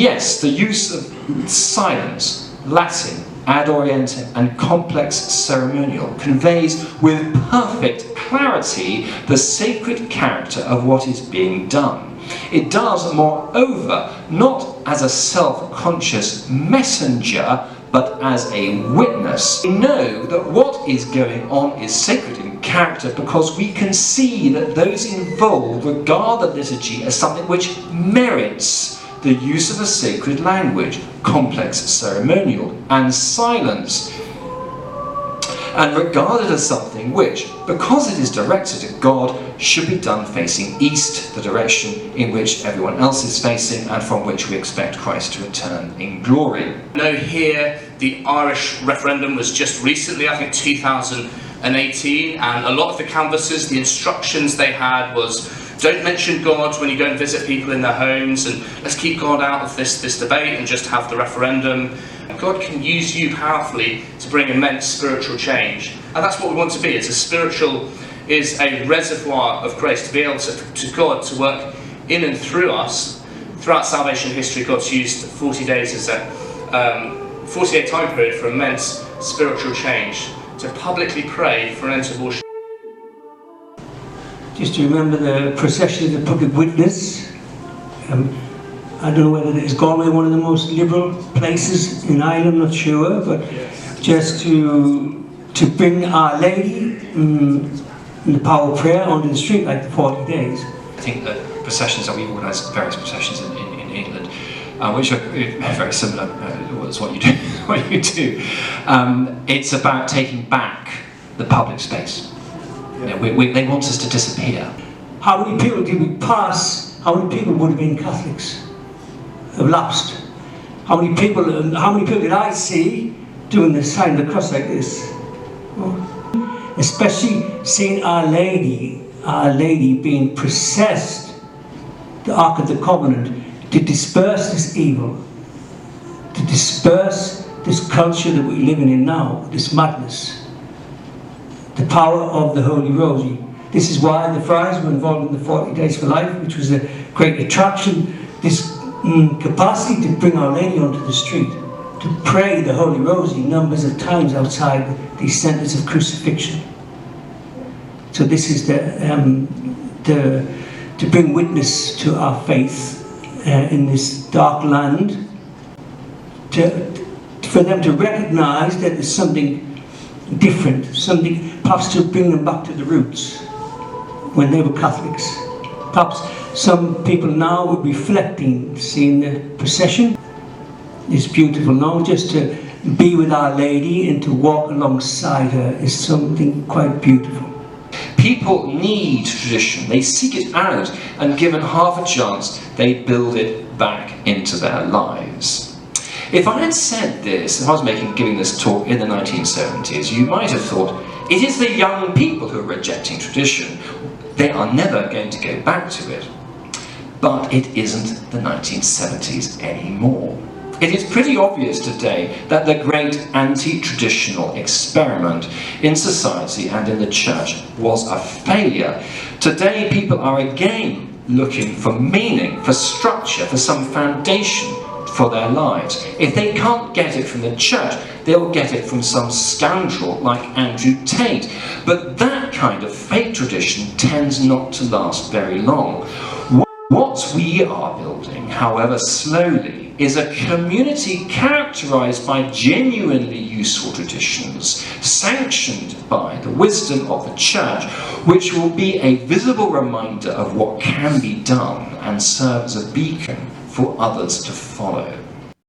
Yes, the use of silence, Latin, ad orientem, and complex ceremonial conveys with perfect clarity the sacred character of what is being done. It does, moreover, not as a self-conscious messenger, but as a witness. We know that what is going on is sacred in character because we can see that those involved regard the liturgy as something which merits the use of a sacred language, complex ceremonial, and silence, and regarded as something which, because it is directed at God, should be done facing east, the direction in which everyone else is facing and from which we expect Christ to return in glory. I know here the Irish referendum was just recently, I think 2018, and a lot of the canvassers, the instructions they had was, don't mention God when you go and visit people in their homes, and let's keep God out of this debate and just have the referendum. God can use you powerfully to bring immense spiritual change. And that's what we want to be. It's a reservoir of grace to be able to God to work in and through us. Throughout salvation history, God's used 40 days as a 40-day time period for immense spiritual change, to publicly pray for an end to abortion. Just to remember the procession of the public witness. I don't know whether it's Galway, one of the most liberal places in Ireland, I'm not sure, but just to bring Our Lady in the power of prayer onto the street like the 40 days. I think that processions, that we've organised various processions in England, which are very similar to what you do. It's about taking back the public space. You know, they want us to disappear. How many people did we pass? How many people would have been Catholics? Have lapsed? How many people did I see doing the sign of the cross like this? Oh. Especially seeing Our Lady being processed, the Ark of the Covenant, to disperse this evil, to disperse this culture that we're living in now, this madness. The power of the Holy Rosary. This is why the friars were involved in the 40 Days for Life, which was a great attraction. This capacity to bring Our Lady onto the street, to pray the Holy Rosary numbers of times outside these centres of crucifixion. So this is to bring witness to our faith in this dark land, for them to recognise that there's something different, something perhaps to bring them back to the roots when they were Catholics. Perhaps some people now are reflecting, seeing the procession. It's beautiful now, just to be with Our Lady and to walk alongside her is something quite beautiful. People need tradition, they seek it out, and given half a chance, they build it back into their lives. If I had said this, if I was giving this talk in the 1970s, you might have thought, it is the young people who are rejecting tradition. They are never going to go back to it. But it isn't the 1970s anymore. It is pretty obvious today that the great anti-traditional experiment in society and in the church was a failure. Today people are again looking for meaning, for structure, for some foundation for their lives. If they can't get it from the church, they'll get it from some scoundrel like Andrew Tate. But that kind of fake tradition tends not to last very long. What we are building, however slowly, is a community characterised by genuinely useful traditions, sanctioned by the wisdom of the Church, which will be a visible reminder of what can be done and serve as a beacon for others to follow.